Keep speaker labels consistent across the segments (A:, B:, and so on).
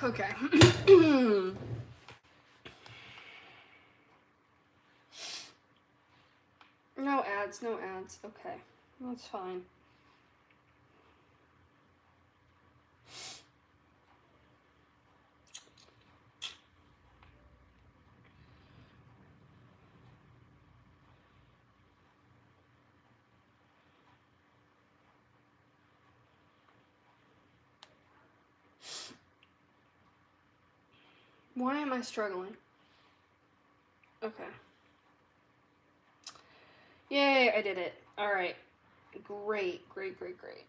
A: Okay. No ads, no ads. Okay. That's fine. Why am I struggling? Okay. Yay, I did it. Alright. Great, great, great, great.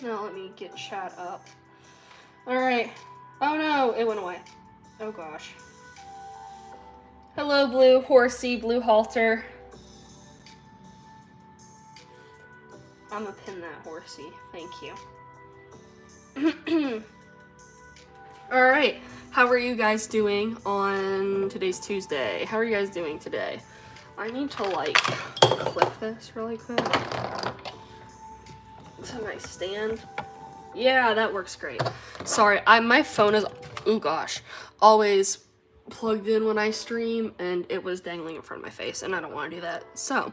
A: Now let me get chat up. Alright. Oh no, it went away. Oh gosh. Hello, Blue Horsey, Blue Halter. I'm gonna pin that horsey. Thank you. Alright. How are you guys doing on today's Tuesday? How are you guys doing today? I need to like clip this really quick. It's a nice stand. Yeah, that works great. Sorry, my phone is, oh gosh, always plugged in when I stream, and it was dangling in front of my face, and I don't want to do that. So,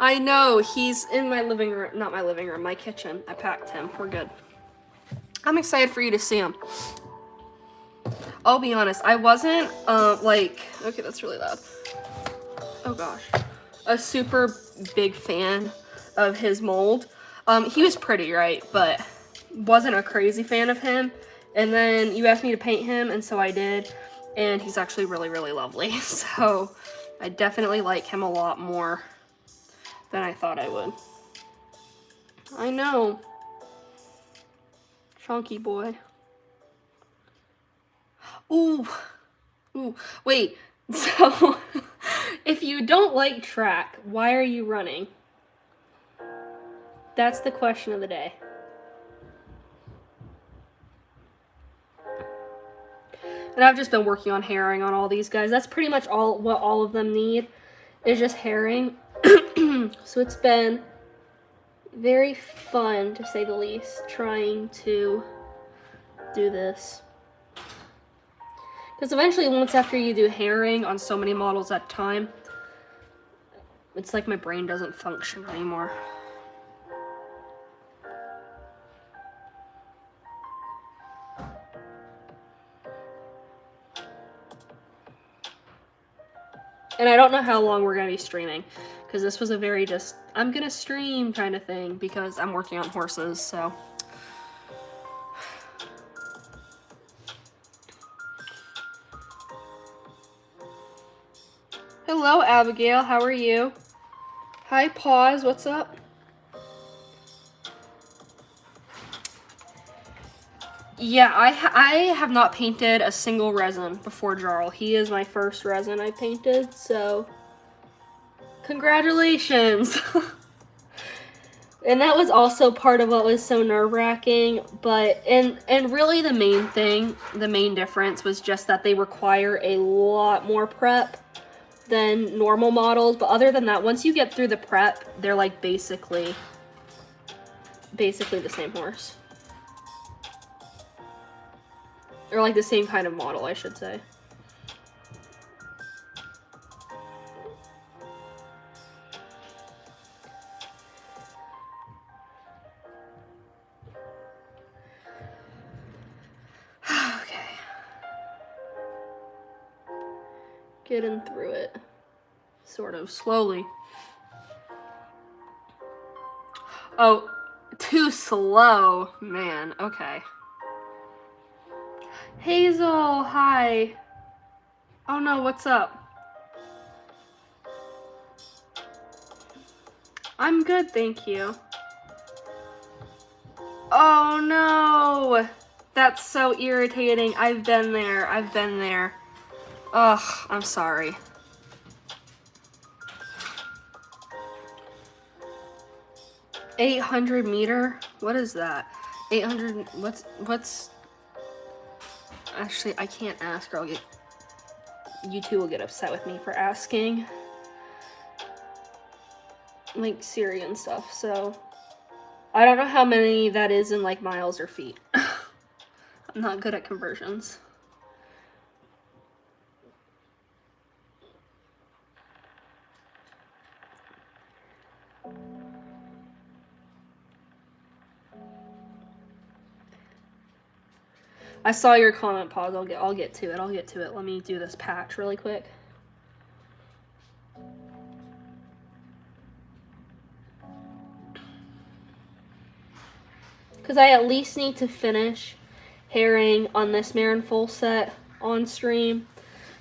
A: I know, he's in my living room, not my living room, my kitchen. I packed him. We're good. I'm excited for you to see him. I'll be honest, I wasn't, like, okay, that's really loud. Oh gosh. A super big fan of his mold. He was pretty, right? But wasn't a crazy fan of him. And then you asked me to paint him, and so I did. And he's actually really, really lovely. So I definitely like him a lot more than I thought I would. I know. Chunky boy. Ooh. Ooh. Wait. So, if you don't like track, why are you running? That's the question of the day. And I've just been working on herring on all these guys. That's pretty much what all of them need, is just herring. So it's been very fun, to say the least, trying to do this. Because eventually, once after you do herring on so many models at a time, it's like my brain doesn't function anymore. And I don't know how long we're going to be streaming, because this was a very just, I'm going to stream kind of thing, because I'm working on horses, so. Hello, Abigail. How are you? Hi, Pause. What's up? Yeah, I have not painted a single resin before Jarl. He is my first resin I painted, so congratulations. And that was also part of what was so nerve-wracking, but and really the main thing, the main difference was just that they require a lot more prep than normal models. But other than that, once you get through the prep, they're like basically the same horse. Or like the same kind of model, I should say. Okay. Getting through it. Sort of slowly. Oh, too slow. Man, okay. Hazel, hi. Oh no, what's up? I'm good, thank you. Oh no! That's so irritating. I've been there. Ugh, I'm sorry. $800 meter? What is that? 800, what's... Actually, I can't ask her. I'll get you two will get upset with me for asking, like, Siri and stuff, so I don't know how many that is in, like, miles or feet. I'm not good at conversions. I saw your comment, pause. I'll get to it. Let me do this patch really quick. Because I at least need to finish herring on this Mare and Foals set on stream.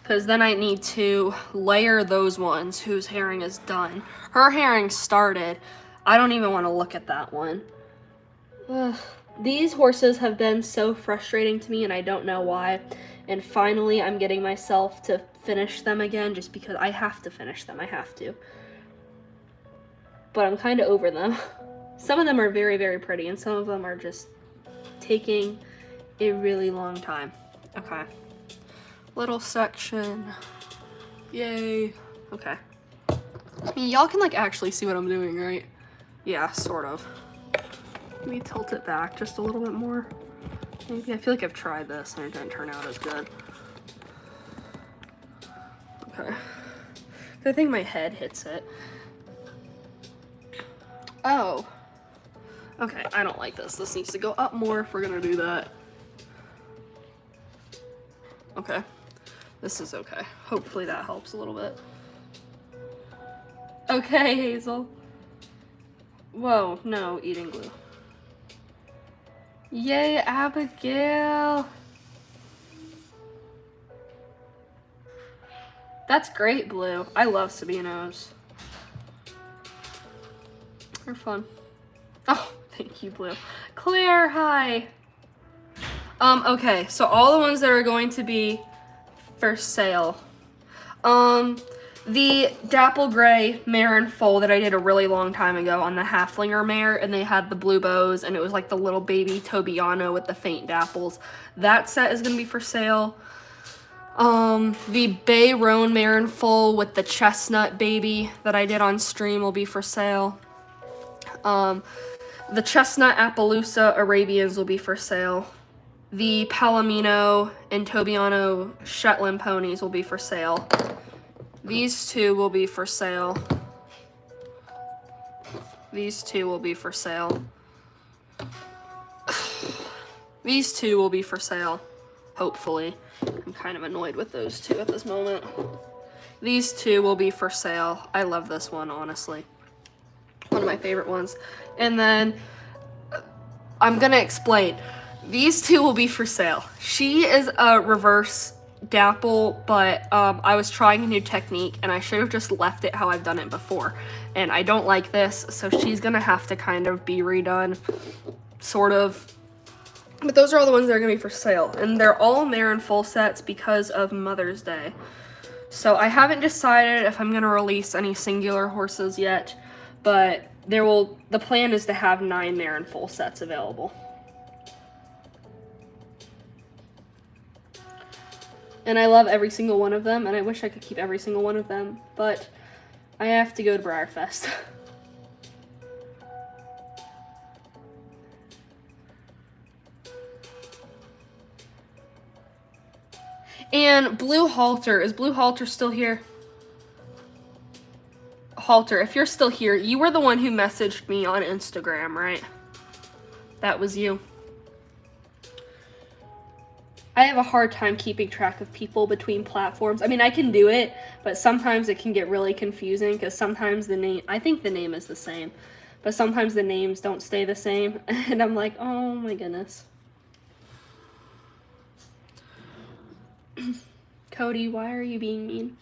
A: Because then I need to layer those ones whose herring is done. Her herring started. I don't even want to look at that one. Ugh. These horses have been so frustrating to me, and I don't know why. And finally, I'm getting myself to finish them again, just because I have to finish them. I have to. But I'm kind of over them. Some of them are very, very pretty, and some of them are just taking a really long time. Okay. Little section. Yay. Okay. I mean, y'all can, like, actually see what I'm doing, right? Yeah, sort of. Let me tilt it back just a little bit more. Maybe. I feel like I've tried this and it didn't turn out as good. Okay. I think my head hits it. Oh. Okay, I don't like this. This needs to go up more if we're gonna do that. Okay. This is okay. Hopefully that helps a little bit. Okay, Hazel. Whoa, no, eating glue. Yay, Abigail! That's great, Blue. I love Sabinos. They're fun. Oh, thank you, Blue. Claire, hi! Okay, so all the ones that are going to be for sale. The Dapple Gray Mare and Foal that I did a really long time ago on the Halflinger Mare, and they had the blue bows, and it was like the little baby Tobiano with the faint dapples. That set is going to be for sale. The Bay Roan Mare and Foal with the chestnut baby that I did on stream will be for sale. The Chestnut Appaloosa Arabians will be for sale. The Palomino and Tobiano Shetland ponies will be for sale. These two will be for sale. These two will be for sale. These two will be for sale, hopefully. I'm kind of annoyed with those two at this moment. These two will be for sale. I love this one, honestly. One of my favorite ones. And then, I'm gonna explain. These two will be for sale. She is a reverse dapple, but I was trying a new technique and I should have just left it how I've done it before. And I don't like this, so she's gonna have to kind of be redone, sort of. But those are all the ones that are gonna be for sale. And they're all Mare and Foal sets because of Mother's Day. So I haven't decided if I'm gonna release any singular horses yet, but the plan is to have 9 Mare and Foal sets available. And I love every single one of them, and I wish I could keep every single one of them, but I have to go to Briarfest. And Blue Halter, is Blue Halter still here? Halter, if you're still here, you were the one who messaged me on Instagram, right? That was you. I have a hard time keeping track of people between platforms. I mean, I can do it, but sometimes it can get really confusing because sometimes the name, I think the name is the same, but sometimes the names don't stay the same. And I'm like, oh my goodness. Cody, why are you being mean?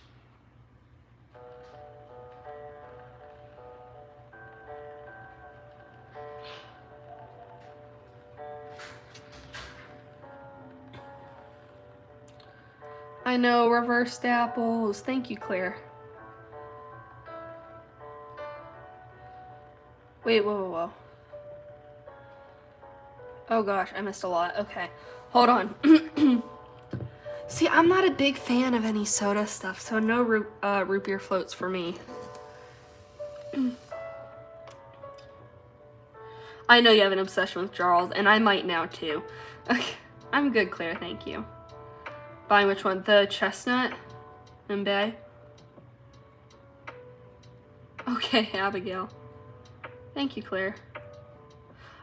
A: I know, reversed apples. Thank you, Claire. Wait, whoa. Oh gosh, I missed a lot. Okay, hold on. See, I'm not a big fan of any soda stuff, so no root beer floats for me. I know you have an obsession with Jarls, and I might now too. Okay, I'm good, Claire, thank you. Buying which one? The chestnut and bay? Okay, Abigail. Thank you, Claire.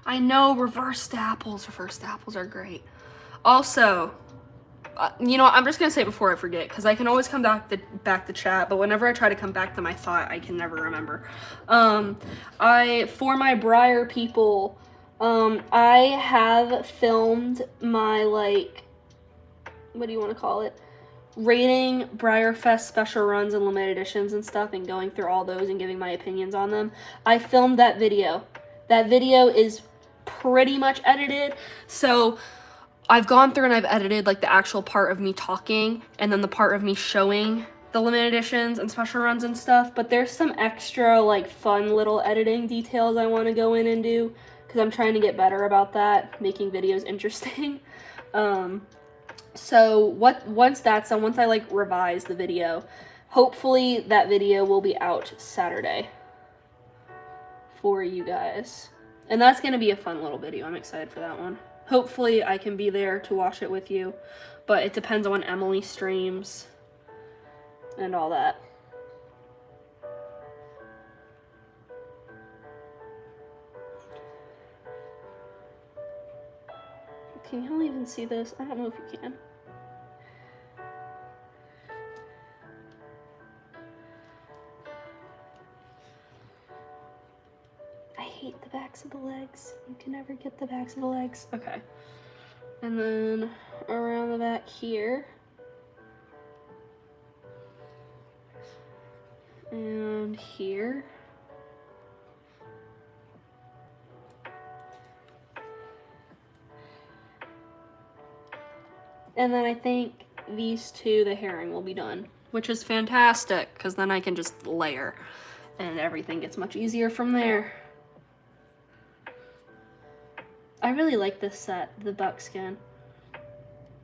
A: I know, reversed apples. Reversed apples are great. Also, you know, I'm just gonna say it before I forget, because I can always come back to chat, but whenever I try to come back to my thought, I can never remember. For my Briar people, I have filmed my, like, what do you want to call it? Rating Briarfest special runs and limited editions and stuff, and going through all those and giving my opinions on them. I filmed that video. That video is pretty much edited, so I've gone through and I've edited like the actual part of me talking and then the part of me showing the limited editions and special runs and stuff, but there's some extra like fun little editing details I want to go in and do because I'm trying to get better about that, making videos interesting. So once that's done, once I like revise the video, hopefully that video will be out Saturday for you guys. And that's going to be a fun little video. I'm excited for that one. Hopefully I can be there to watch it with you, but it depends on when Emily streams and all that. Can y'all even see this? I don't know if you can. I hate the backs of the legs. You can never get the backs of the legs. Okay. And then around the back here. And here. And then I think these two, the herring, will be done, which is fantastic, because then I can just layer, and everything gets much easier from there. I really like this set, the buckskin.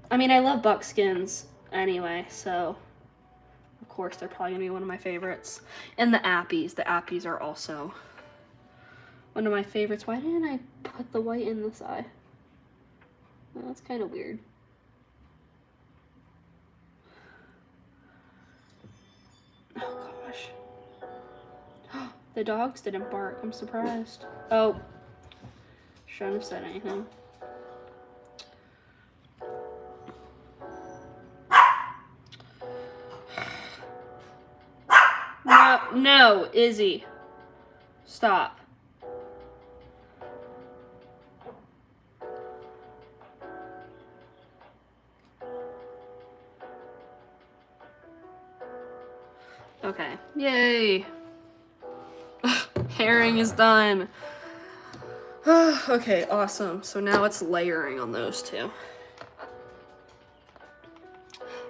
A: I mean, I love buckskins anyway, so of course they're probably gonna be one of my favorites. And the appies are also one of my favorites. Why didn't I put the white in this eye? Well, that's kind of weird. Oh gosh. The dogs didn't bark, I'm surprised. Oh, shouldn't have said anything. No, Izzy. Stop. Okay. Yay. Herring is done. Okay, awesome. So now it's layering on those two.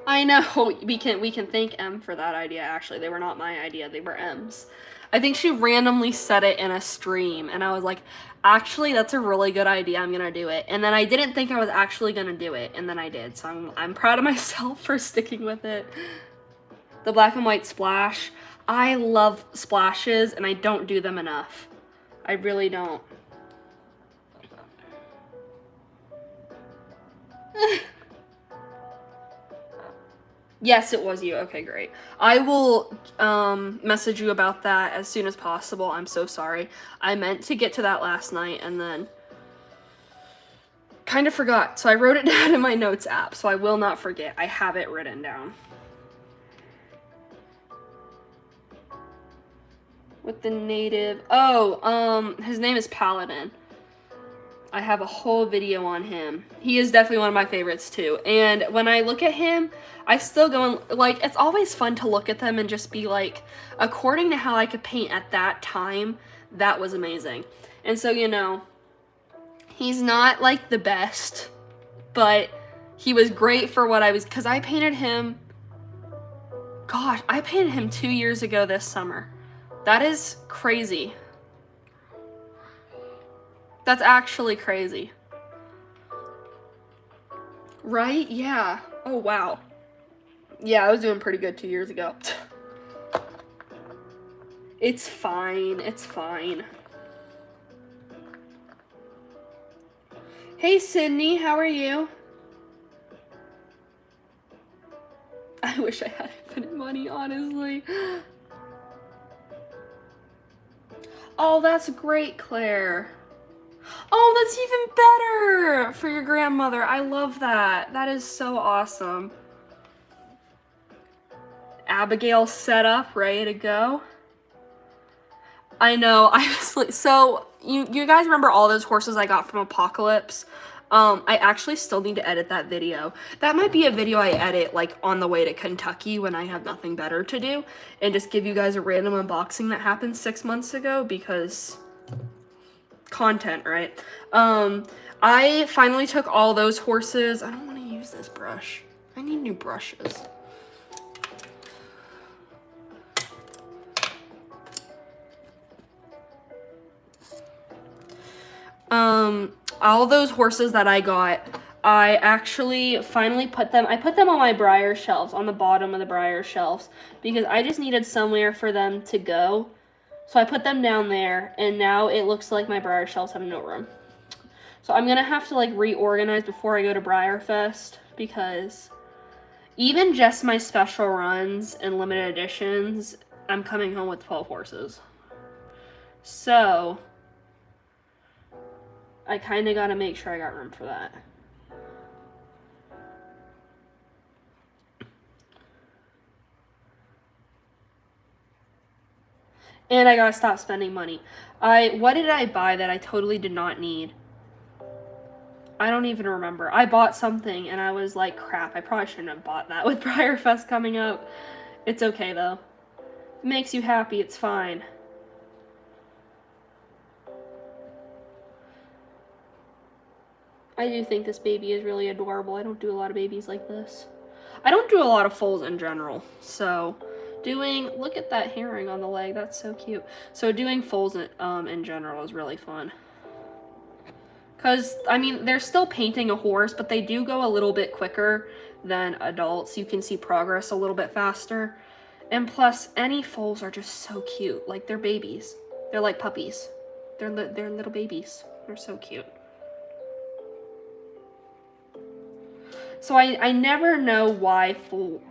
A: I know, we can thank M for that idea, actually. They were not my idea, they were M's. I think she randomly said it in a stream, and I was like, actually, that's a really good idea, I'm gonna do it. And then I didn't think I was actually gonna do it, and then I did. So I'm proud of myself for sticking with it. The black and white splash. I love splashes, and I don't do them enough. I really don't. Yes, it was you. Okay, great. I will message you about that as soon as possible. I'm so sorry. I meant to get to that last night and then kind of forgot. So I wrote it down in my notes app, so I will not forget. I have it written down. With the native... Oh, his name is Paladin. I have a whole video on him. He is definitely one of my favorites too. And when I look at him, I still go and, like, it's always fun to look at them and just be like, according to how I could paint at that time, that was amazing. And so, you know, he's not like the best, but he was great for what I was, because I painted him, gosh, I painted him 2 years ago this summer. That is crazy. That's actually crazy. Right? Yeah. Oh, wow. Yeah, I was doing pretty good 2 years ago. It's fine. It's fine. Hey, Sydney, how are you? I wish I had infinite money, honestly. Oh, that's great, Claire. Oh, that's even better for your grandmother. I love that. That is so awesome. Abigail's set up, ready to go. I know. I was like, so you guys remember all those horses I got from Apocalypse? I actually still need to edit that video. That might be a video I edit like on the way to Kentucky when I have nothing better to do, and just give you guys a random unboxing that happened 6 months ago, because content, right? I finally took all those horses. I don't want to use this brush. I need new brushes. All those horses that I got, I actually finally put them on my Briar shelves, on the bottom of the Briar shelves, because I just needed somewhere for them to go. So I put them down there, and now it looks like my Briar shelves have no room. So I'm gonna have to like reorganize before I go to Briarfest, because even just my special runs and limited editions, I'm coming home with 12 horses. So I kind of got to make sure I got room for that. And I got to stop spending money. What did I buy that I totally did not need? I don't even remember. I bought something and I was like, crap, I probably shouldn't have bought that with Briarfest coming up. It's okay though. If it makes you happy, it's fine. I do think this baby is really adorable. I don't do a lot of babies like this. I don't do a lot of foals in general, so look at that herring on the leg, that's so cute. So doing foals in general is really fun. Because, I mean, they're still painting a horse, but they do go a little bit quicker than adults. You can see progress a little bit faster. And plus, any foals are just so cute. Like, they're babies. They're like puppies. They're little babies. They're so cute. So I never know why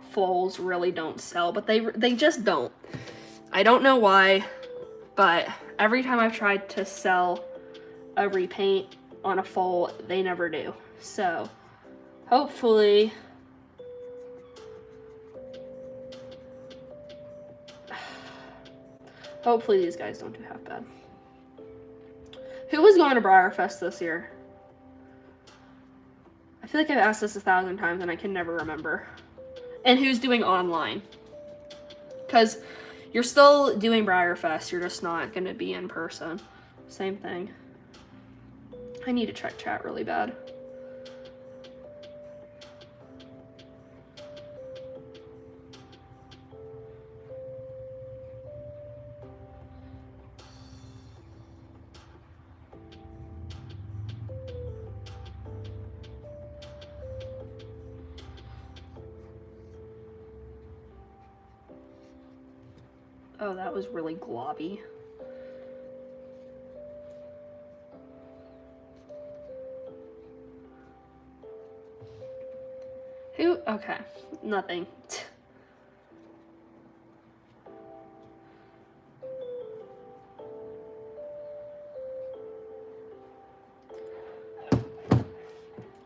A: foals really don't sell, but they just don't. I don't know why, but every time I've tried to sell a repaint on a foal, they never do. So hopefully these guys don't do half bad. Who was going to Briarfest this year? I feel like I've asked this 1,000 times and I can never remember. And who's doing online? Because you're still doing Briarfest, you're just not going to be in person. Same thing. I need to check chat really bad. Oh, that was really globby. Who? Okay, nothing.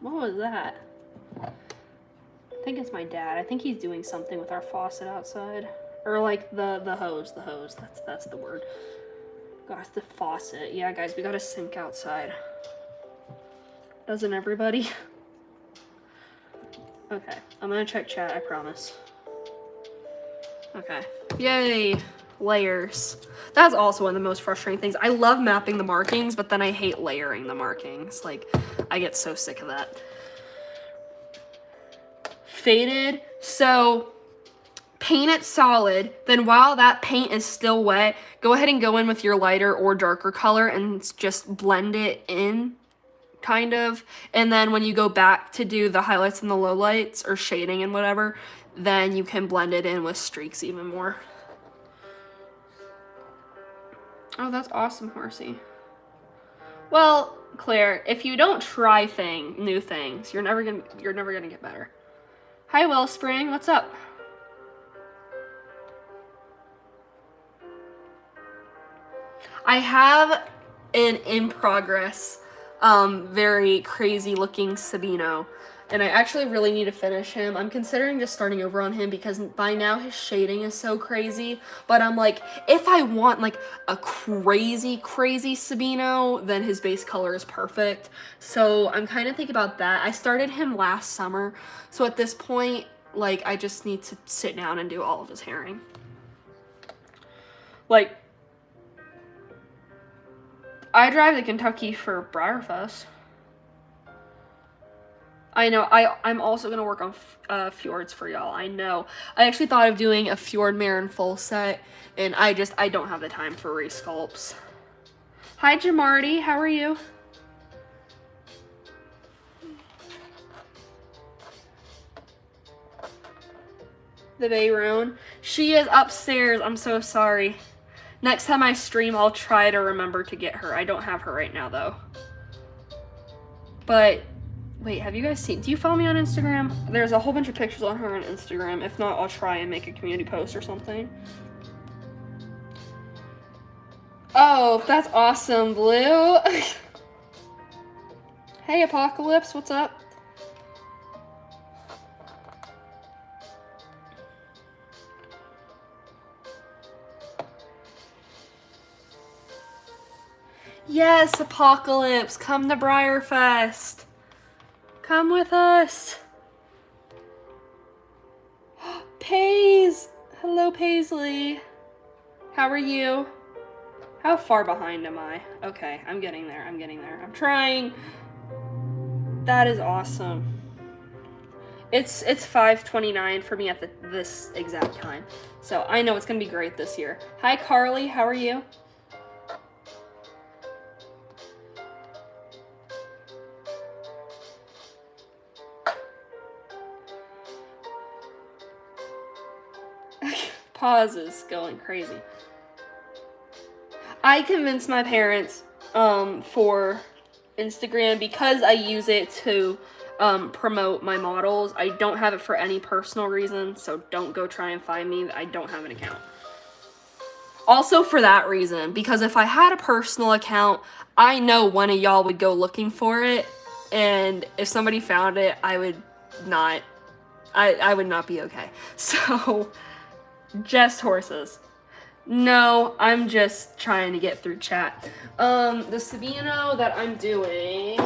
A: What was that? I think it's my dad. I think he's doing something with our faucet outside. Or like the hose, that's the word. Gosh, the faucet. Yeah, guys, we got a sink outside. Doesn't everybody? Okay, I'm gonna check chat, I promise. Okay, yay, layers. That's also one of the most frustrating things. I love mapping the markings, but then I hate layering the markings. Like, I get so sick of that. Faded, so paint it solid, then while that paint is still wet, go ahead and go in with your lighter or darker color and just blend it in kind of. And then when you go back to do the highlights and the lowlights or shading and whatever, then you can blend it in with streaks even more. Oh, that's awesome, Horsey. Well, Claire, if you don't try new things, you're never gonna get better. Hi, Wellspring, what's up? I have an in progress, very crazy looking Sabino, and I actually really need to finish him. I'm considering just starting over on him because by now his shading is so crazy, but I'm like, if I want like a crazy Sabino, then his base color is perfect. So I'm kind of thinking about that. I started him last summer, so at this point, like, I just need to sit down and do all of his herring. Like, I drive to Kentucky for Briarfest. I know, I'm also gonna work on fjords for y'all, I know. I actually thought of doing a fjord mare and full set, and I don't have the time for resculpts. Hi, Jamarty, how are you? The Bayroon. She is upstairs, I'm so sorry. Next time I stream, I'll try to remember to get her. I don't have her right now, though. But, wait, have you guys seen... Do you follow me on Instagram? There's a whole bunch of pictures on her on Instagram. If not, I'll try and make a community post or something. Oh, that's awesome, Blue. Hey, Apocalypse, what's up? Yes, Apocalypse, come to Briarfest. Come with us. Paze. Hello, Paisley. How are you? How far behind am I? Okay, I'm getting there. I'm trying. That is awesome. It's 5:29 for me at this exact time. So I know it's gonna be great this year. Hi, Carly. How are you? Pause is going crazy. I convinced my parents for Instagram because I use it to promote my models. I don't have it for any personal reason, so don't go try and find me. I don't have an account. Also for that reason, because if I had a personal account, I know one of y'all would go looking for it, and if somebody found it, I would not be okay. So, just horses. No, I'm just trying to get through chat. The Sabino that I'm doing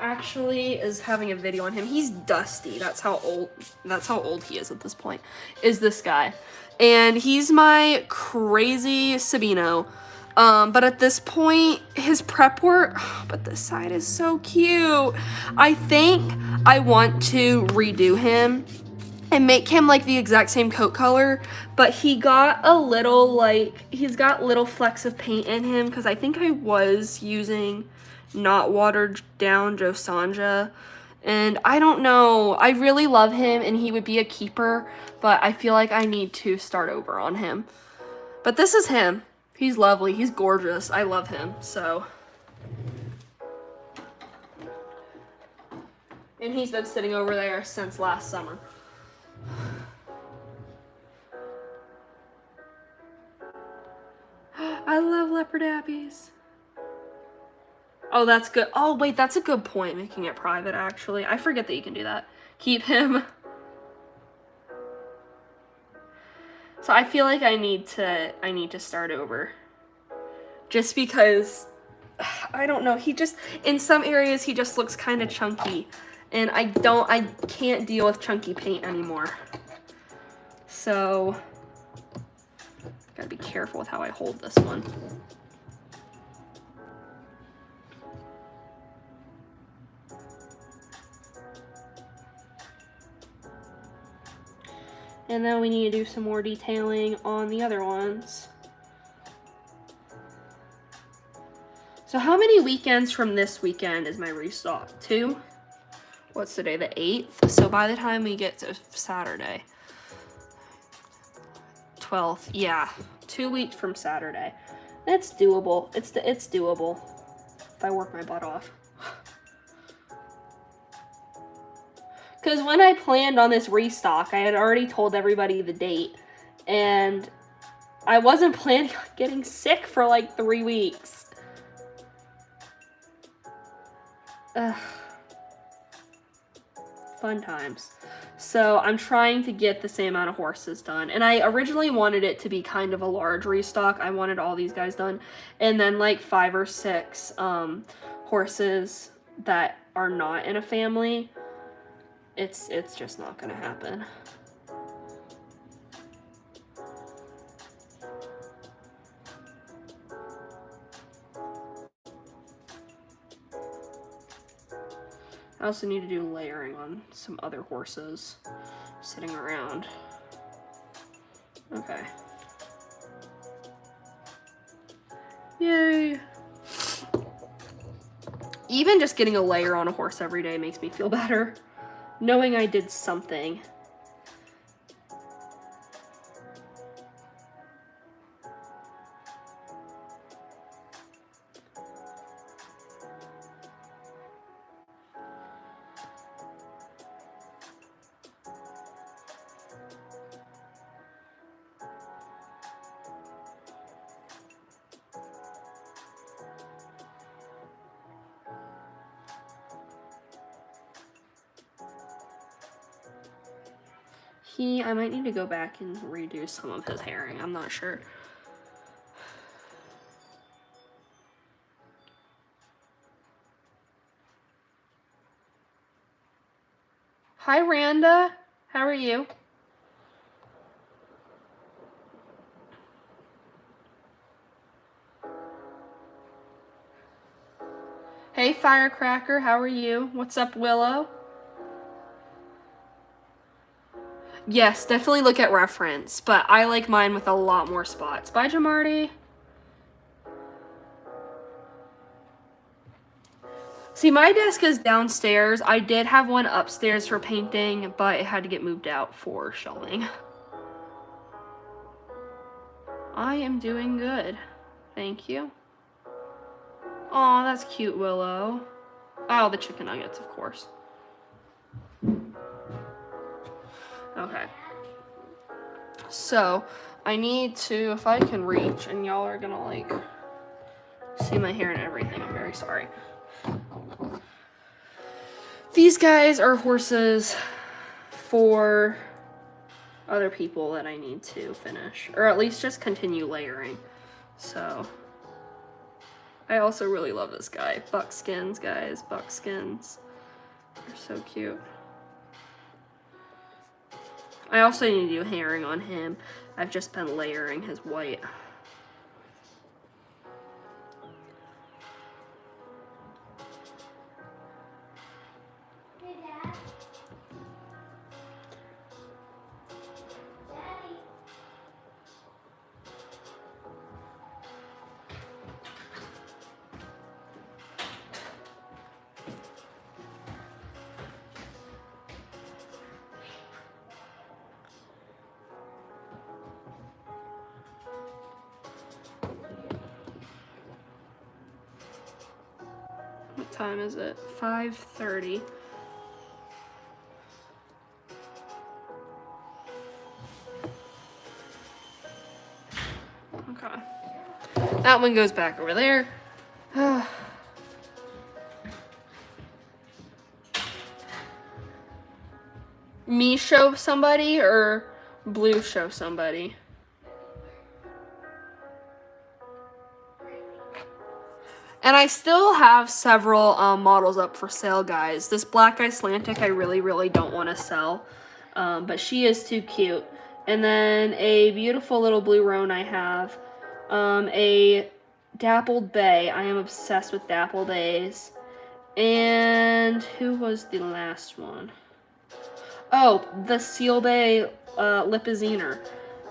A: actually is having a video on him. He's dusty. That's how old he is at this point. Is this guy. And he's my crazy Sabino. But at this point, his prep work, but this side is so cute. I think I want to redo him and make him like the exact same coat color, but he got a little he's got little flecks of paint in him because I think I was using not watered down Josanja, and I don't know, I really love him and he would be a keeper, but I feel like I need to start over on him. But this is him. He's lovely, he's gorgeous, I love him, so. And he's been sitting over there since last summer. I love leopard abbeys. Oh, that's good. Oh, wait, that's a good point, making it private, actually. I forget that you can do that. Keep him. So I feel like I need to start over. Just because, I don't know, he just, in some areas, he just looks kind of chunky. And I can't deal with chunky paint anymore. So, gotta be careful with how I hold this one. And then we need to do some more detailing on the other ones. So how many weekends from this weekend is my restock? 2? What's today? The 8th? So by the time we get to Saturday, 12th, yeah, 2 weeks from Saturday. It's doable. It's doable if I work my butt off. Because when I planned on this restock, I had already told everybody the date, and I wasn't planning on getting sick for like 3 weeks. Ugh. Fun times. So I'm trying to get the same amount of horses done. And I originally wanted it to be kind of a large restock. I wanted all these guys done. And then like 5 or 6 horses that are not in a family. It's just not gonna happen. I also need to do layering on some other horses sitting around. Okay. Yay. Even just getting a layer on a horse every day makes me feel better. Knowing I did something. I might need to go back and redo some of his herring. I'm not sure. Hi, Randa. How are you? Hey, Firecracker. How are you? What's up, Willow? Yes, definitely look at reference, but I like mine with a lot more spots. Bye, Jamarty. See, my desk is downstairs. I did have one upstairs for painting, but it had to get moved out for shelving. I am doing good. Thank you. Aw, that's cute, Willow. Oh, the chicken nuggets, of course. Okay. So, I need to, if I can reach, and y'all are gonna like see my hair and everything, I'm very sorry. These guys are horses for other people that I need to finish, or at least just continue layering. So, I also really love this guy. Buckskins, guys, buckskins. They're so cute. I also need to do herring on him. I've just been layering his white. What time is it? 5:30. Okay. That one goes back over there. Me show somebody or Blue show somebody? And I still have several models up for sale, guys. This black Icelandic I really don't want to sell, but she is too cute. And then a beautiful little blue roan I have. A dappled bay. I am obsessed with dappled bays. And who was the last one? Oh, the seal bay Lipiziner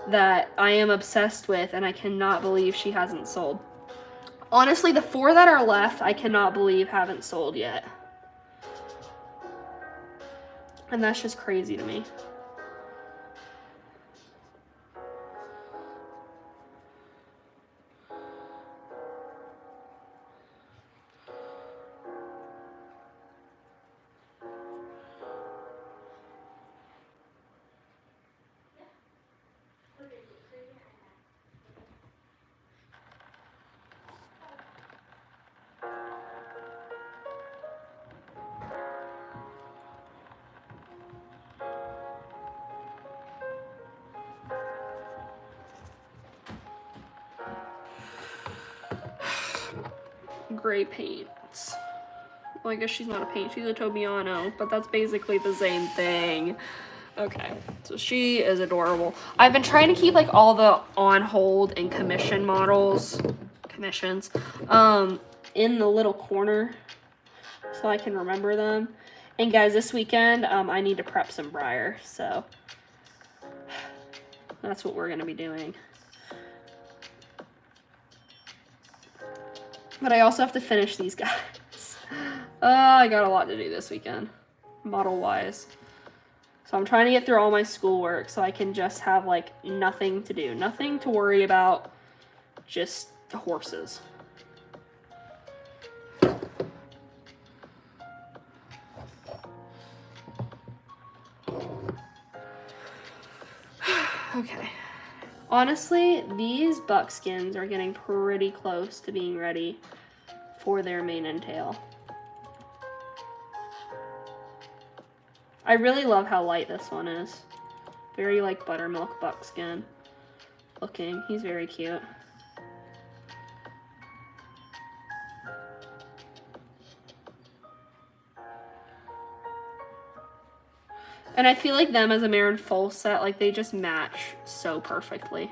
A: that I am obsessed with, and I cannot believe she hasn't sold. Honestly, the 4 that are left, I cannot believe haven't sold yet. And that's just crazy to me. Gray paints. Well, I guess she's not a paint, she's a Tobiano, but that's basically the same thing. Okay, so she is adorable. I've been trying to keep like all the on hold and commissions in the little corner so I can remember them. And guys, this weekend I need to prep some Briar, so that's what we're gonna be doing. But I also have to finish these guys. I got a lot to do this weekend, model-wise. So I'm trying to get through all my schoolwork so I can just have, like, nothing to do. Nothing to worry about, just the horses. Okay. Honestly, these buckskins are getting pretty close to being ready for their mane and tail. I really love how light this one is. Very like buttermilk buckskin looking. He's very cute. And I feel like them as a Mare and Foals set, like they just match so perfectly.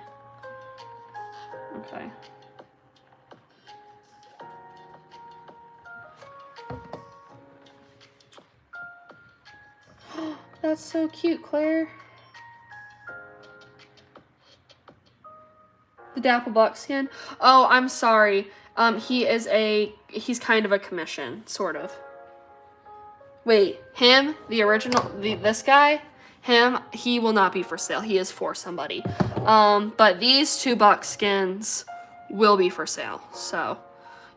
A: Okay. That's so cute, Claire. The dapple buckskin. Oh, I'm sorry. He's kind of a commission, sort of. Wait, him, the original, this guy, him, he will not be for sale. He is for somebody. But these 2 buckskins will be for sale. So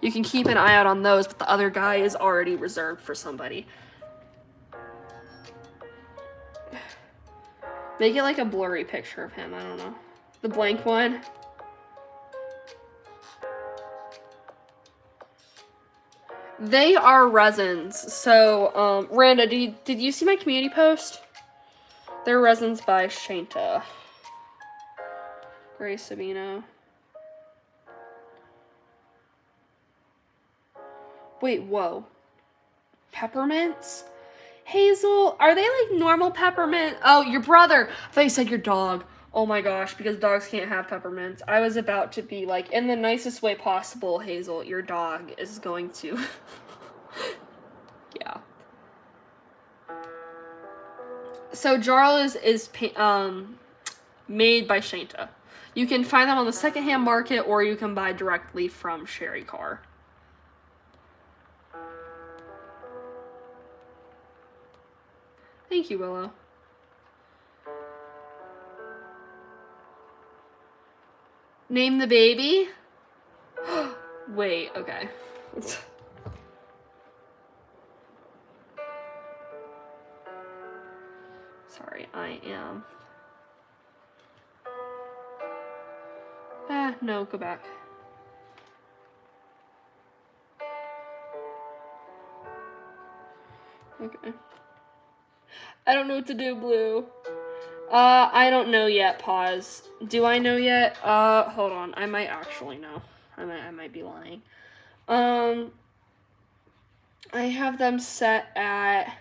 A: you can keep an eye out on those, but the other guy is already reserved for somebody. Make it like a blurry picture of him, I don't know. The blank one. They are resins. So, Randa, did you see my community post? They're resins by Shanta. Gray Sabino. Wait, whoa. Peppermints? Hazel, are they like normal peppermint? Oh, your brother. I thought you said your dog. Oh my gosh, because dogs can't have peppermints. I was about to be like, in the nicest way possible, Hazel, your dog is going to. Yeah. So Jarl is made by Shanta. You can find them on the secondhand market, or you can buy directly from Sherry Carr. Thank you, Willow. Name the baby? Wait, okay. Sorry, I am. No, go back. Okay. I don't know what to do, Blue. I don't know yet, pause. Do I know yet? Hold on. I might actually know. I might be lying. I have them set at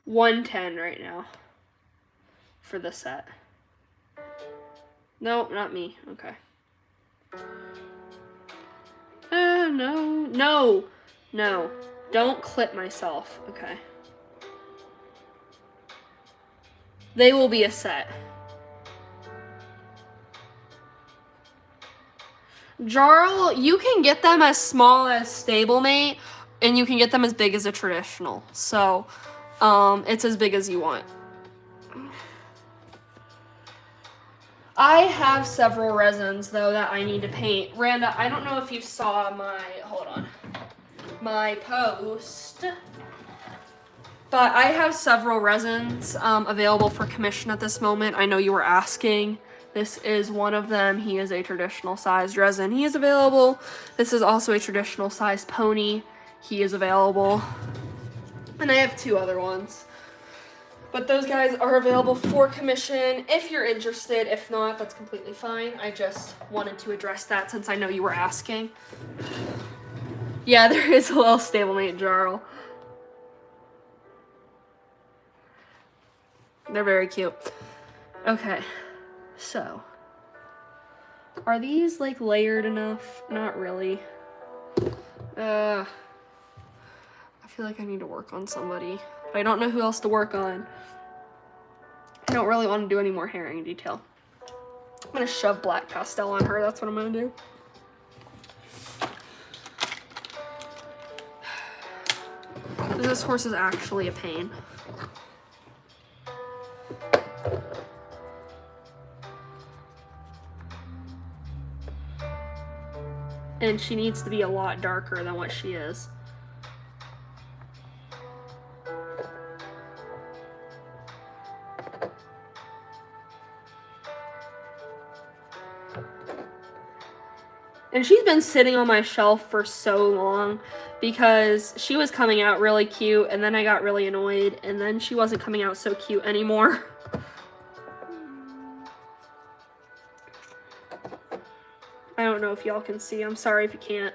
A: 110 right now for the set. No, not me. Okay. No. Don't clip myself. Okay. They will be a set. Jarl, you can get them as small as stablemate, and you can get them as big as a traditional. So, it's as big as you want. I have several resins, though, that I need to paint. Randa, I don't know if you saw my post, but I have several resins available for commission at this moment. I know you were asking. This is one of them. He is a traditional sized resin. He is available. This is also a traditional sized pony. He is available. And I have 2 other ones. But those guys are available for commission if you're interested. If not, that's completely fine. I just wanted to address that since I know you were asking. Yeah, there is a little stablemate Jarl. They're very cute. Okay, so. Are these like layered enough? Not really. I feel like I need to work on somebody. But I don't know who else to work on. I don't really want to do any more herring detail. I'm gonna shove black pastel on her. That's what I'm gonna do. This horse is actually a pain. And she needs to be a lot darker than what she is. And she's been sitting on my shelf for so long because she was coming out really cute, and then I got really annoyed, and then she wasn't coming out so cute anymore. I don't know if y'all can see. I'm sorry if you can't.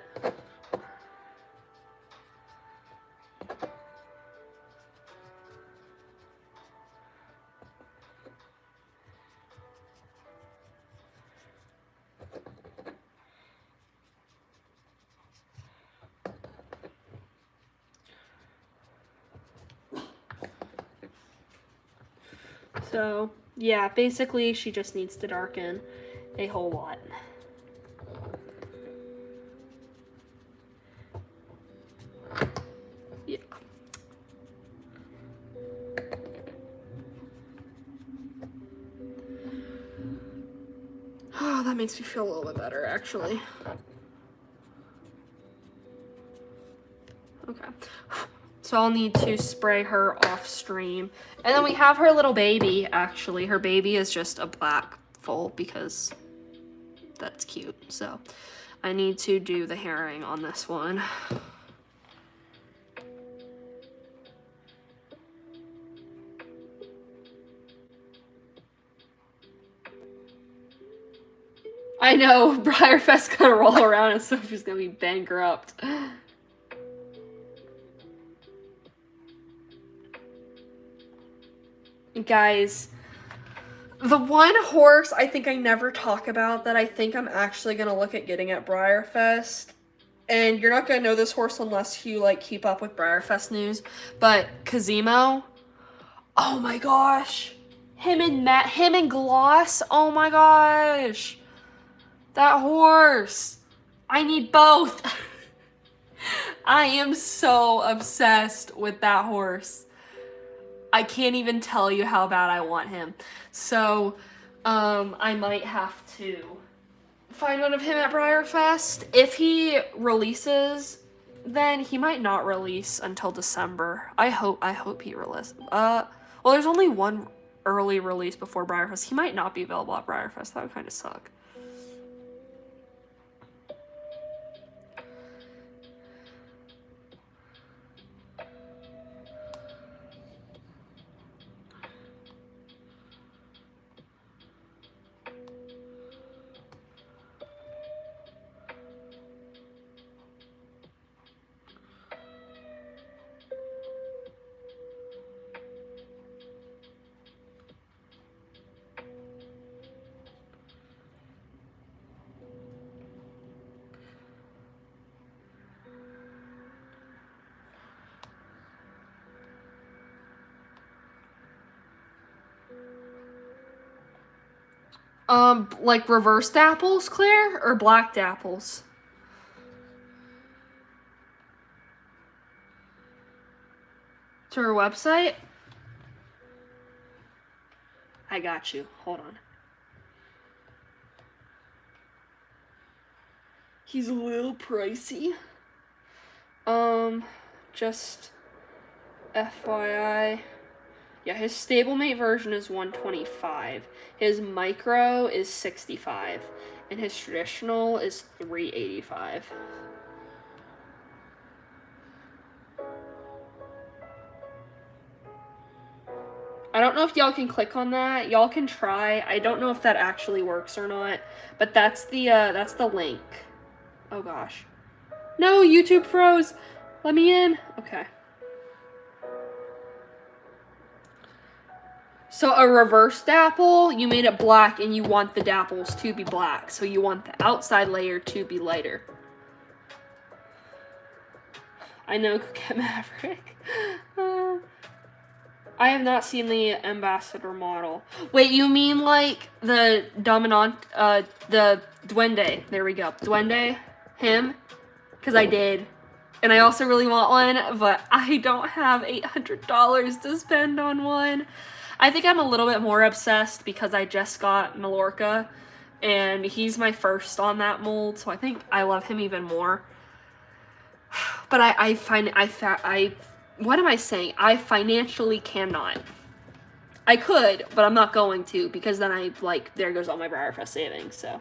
A: So, yeah, basically she just needs to darken a whole lot. Yeah. Oh, that makes me feel a little bit better, actually. Okay. So I'll need to spray her off stream. And then we have her little baby, actually. Her baby is just a black foal because that's cute. So I need to do the herring on this one. I know, Briarfest's gonna roll around and Sophie's gonna be bankrupt. Guys, the one horse I think I never talk about that I think I'm actually gonna look at getting at Briarfest, and you're not gonna know this horse unless you like keep up with Briarfest news, but Kazimo, oh my gosh, him and Gloss, oh my gosh, that horse, I need both. I am so obsessed with that horse. I can't even tell you how bad I want him. So, I might have to find one of him at Briarfest. If he releases, then he might not release until December. I hope he releases. Well, there's only one early release before Briarfest. He might not be available at Briarfest. That would kind of suck. Like reversed apples, Claire, or blacked apples? To her website? I got you. Hold on. He's a little pricey. Just FYI. Yeah, his stablemate version is 125. His micro is 65. And his traditional is 385. I don't know if y'all can click on that. Y'all can try. I don't know if that actually works or not. But that's the link. Oh gosh. No, YouTube froze. Let me in. Okay. So a reversed dapple, you made it black and you want the dapples to be black. So you want the outside layer to be lighter. I know, Coquette Maverick. I have not seen the ambassador model. Wait, you mean like the dominant, the duende? There we go. Duende? Him? Because I did. And I also really want one, but I don't have $800 to spend on one. I think I'm a little bit more obsessed because I just got Mallorca, and he's my first on that mold, so I think I love him even more. But what am I saying? I financially cannot. I could, but I'm not going to, because then there goes all my Briarfest savings, so.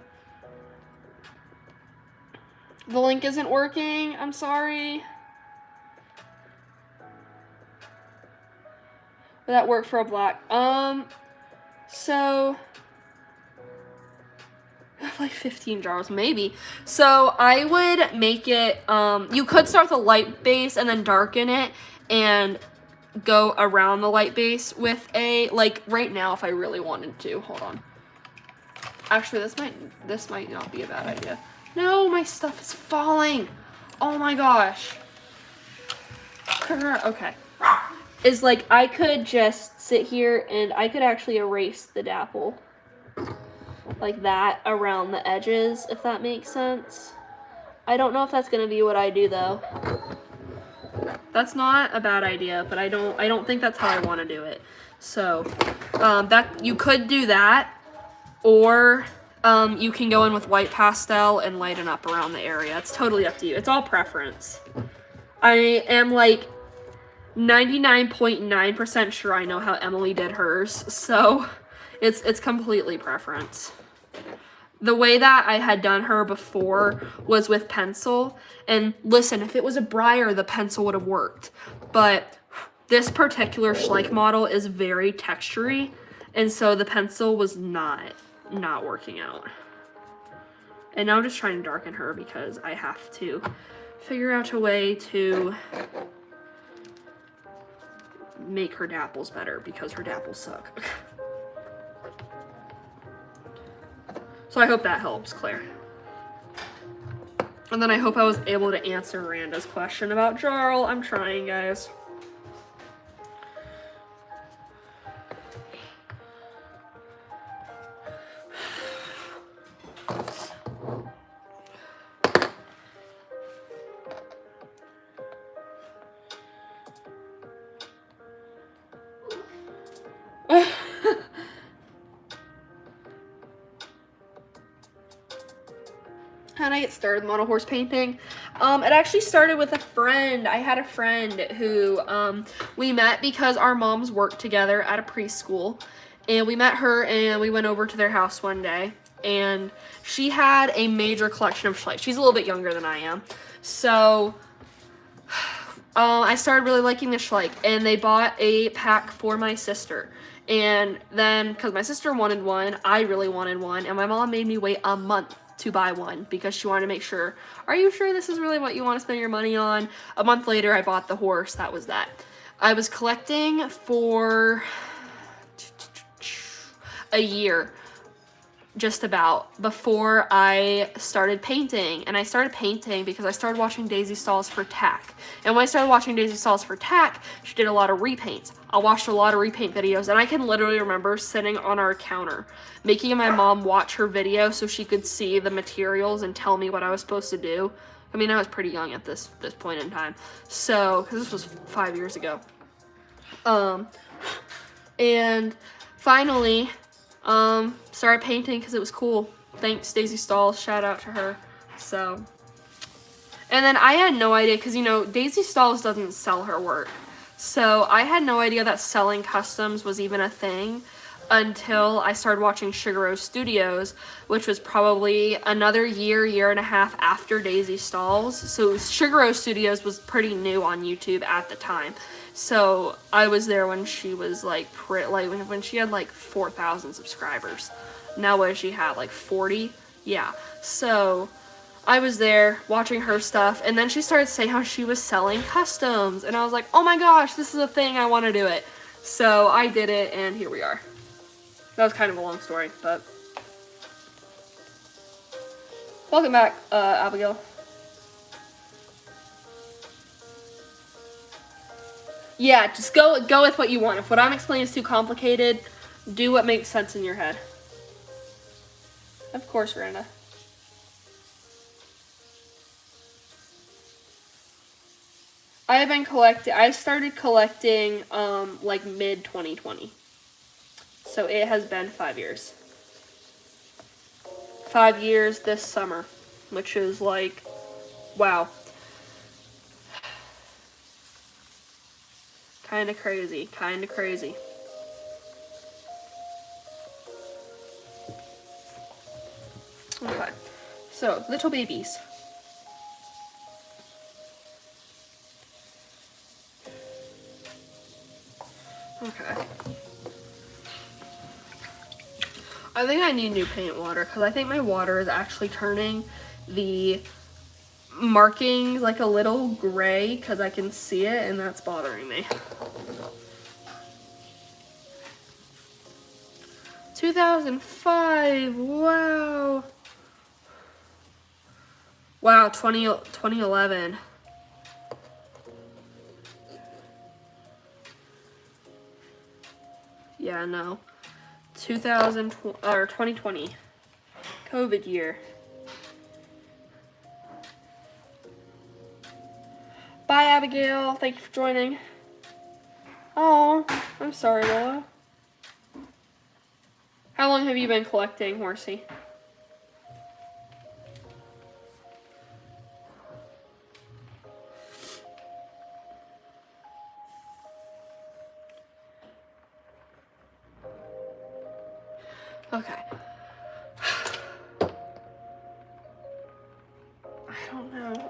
A: The link isn't working, I'm sorry. Would that work for a black? So like 15 jars, maybe. So I would make it, you could start with a light base and then darken it and go around the light base with a, like right now if I really wanted to, hold on. Actually, this might not be a bad idea. No, my stuff is falling. Oh my gosh. Okay. Is like, I could just sit here and I could actually erase the dapple. Like that around the edges, if that makes sense. I don't know if that's gonna be what I do though. That's not a bad idea, but I don't think that's how I want to do it. So, that you could do that, or you can go in with white pastel and lighten up around the area. It's totally up to you. It's all preference. I am like 99.9% sure I know how Emily did hers, so it's completely preference. The way that I had done her before was with pencil, and listen, if it was a Briar, the pencil would have worked, but this particular Schleich model is very textury, and so the pencil was not working out. And now I'm just trying to darken her because I have to figure out a way to make her dapples better because her dapples suck. So I hope that helps, Claire. And then I hope I was able to answer Miranda's question about Jarl. I'm trying, guys. How did I get started on horse painting? It actually started with a friend. I had a friend who we met because our moms worked together at a preschool, and we met her and we went over to their house one day, and she had a major collection of Schleich. She's a little bit younger than I am, so I started really liking the Schleich, and they bought a pack for my sister. And then, because my sister wanted one, I really wanted one, and my mom made me wait a month to buy one because she wanted to make sure, are you sure this is really what you want to spend your money on? A month later, I bought the horse. That was that. I was collecting for a year. just about, before I started painting. And I started painting because I started watching Daisy Stalls for tack. And when I started watching Daisy Stalls for tack, she did a lot of repaints. I watched a lot of repaint videos, and I can literally remember sitting on our counter, making my mom watch her video so she could see the materials and tell me what I was supposed to do. I mean, I was pretty young at this point in time. So, because this was 5 years ago. And finally, started painting because it was cool. Thanks, Daisy Stalls. Shout out to her. So, and then I had no idea, because, you know, Daisy Stalls doesn't sell her work. So I had no idea that selling customs was even a thing until I started watching Sugar Studios, which was probably another year and a half after Daisy Stalls. So Sugar Studios was pretty new on YouTube at the time. So I was there when she was like when she had like 4,000 subscribers. Now what does she have, like 40? Yeah. So I was there watching her stuff, and then she started saying how she was selling customs, and I was like, oh my gosh, this is a thing, I want to do it. So I did it, and here we are. That was kind of a long story, but welcome back, Abigail. Yeah, just go with what you want. If what I'm explaining is too complicated, do what makes sense in your head. Of course, Randa. I started collecting like mid 2020. So it has been 5 years. 5 years this summer, which is like, wow. Kinda crazy. Okay, so little babies. Okay. I think I need new paint water, because I think my water is actually turning the markings like a little gray, because I can see it, and that's bothering me. 2005, wow. Wow, 2011. Yeah, no. 2020. COVID year. Bye, Abigail. Thank you for joining. Oh, I'm sorry, Willow. How long have you been collecting, Horsey? Okay.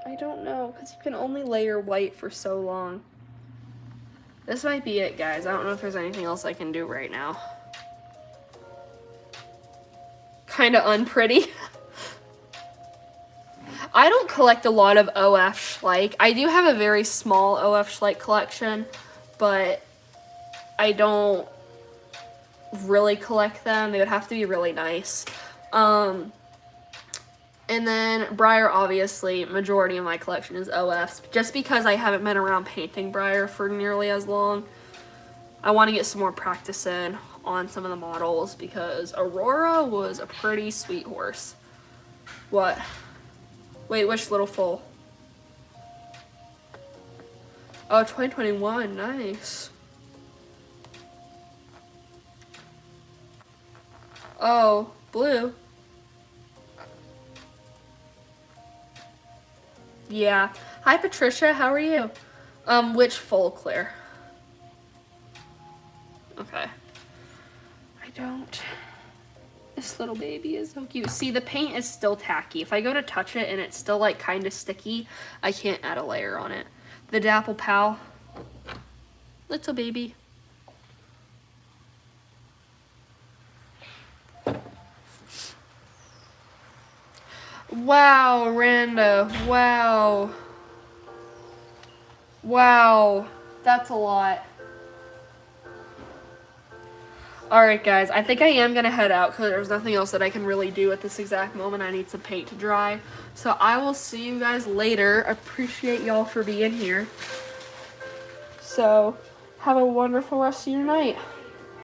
A: I don't know, because you can only layer white for so long. This might be it, guys. I don't know if there's anything else I can do right now. Kinda unpretty. I don't collect a lot of OF Schleich. I do have a very small OF Schleich collection, but I don't really collect them. They would have to be really nice. And then Briar, obviously, majority of my collection is OFs, just because I haven't been around painting Briar for nearly as long. I want to get some more practice in on some of the models, because Aurora was a pretty sweet horse. What? Wait, which little foal? Oh, 2021, nice. Oh, blue. Yeah. Hi, Patricia. How are you? Which foal, Claire? Okay. I don't. This little baby is so cute. See, the paint is still tacky. If I go to touch it and it's still like kind of sticky, I can't add a layer on it. The Dapple Pal. Little baby. Wow, Randa. Wow. Wow. That's a lot. Alright guys, I think I am going to head out because there's nothing else that I can really do at this exact moment. I need some paint to dry. So I will see you guys later. Appreciate y'all for being here. So have a wonderful rest of your night.